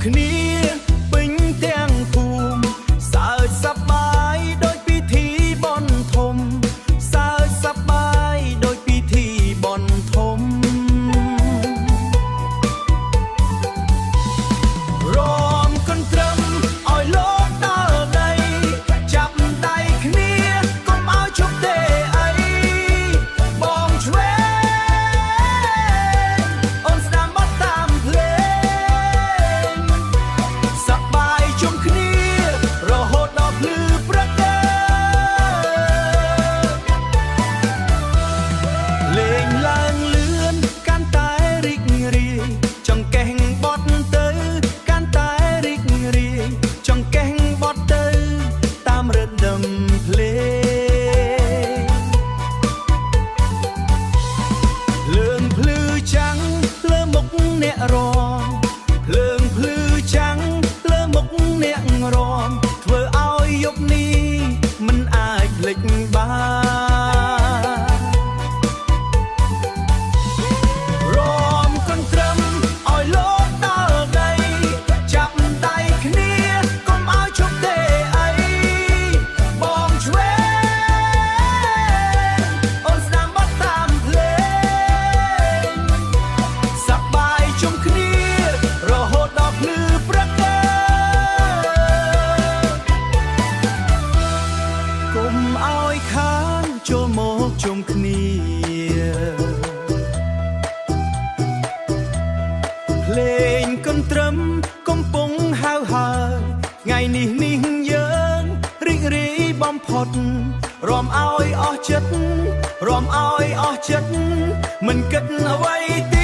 គ្នាពេញទាំងភូមិសើចសប្បាយដោយពិធីបុណ្យធំសើចសប្បាយដោយពិធីបុណ្យធំរំកន្ទ្រឹមឲ្យលោកដល់ដីចាប់ដៃគ្នាកុំឲ្យជប់ទេអីបងឆ្វេងអូនស្ដាប់មកតាមភ្លេងសប្បាយជុំគ្នារហូតដល់ភ្លឺព្រឹកលេងឡើងលឿនកាន់តែរីករាយចង្កេះបត់ទៅកាន់តែរីករាយចង្កេះបត់ទៅតាមរឹតមភ្លេងលើងភ្លឺចាំងលើមុខអ្នករំភ្លើងភ្លឺចាំងលើមុខអ្នករំធ្វើឲ្យយប់នេះមិនអាចភ្លេចបានរំកន្ទ្រឹមឲ្យលោកដល់ដីចាប់ដៃគ្នាកុំឲ្យជប់ទេអីបងឆ្វេងអូនស្ដាប់មកតាមភ្លេងសប្បាយជុំគ្នារហូតដល់ភ្លឺព្រឹកកុំឲ្យខានចូលមកជុំគ្នាភ្លេងកន្ទ្រឹមកំពុងហៅហើយថ្ងៃនេះយើងរីករាយបំផុតរាំឲ្យអស់ចិត្តរាំឲ្យអស់ចិត្តមិនគិតអ្វីទៀត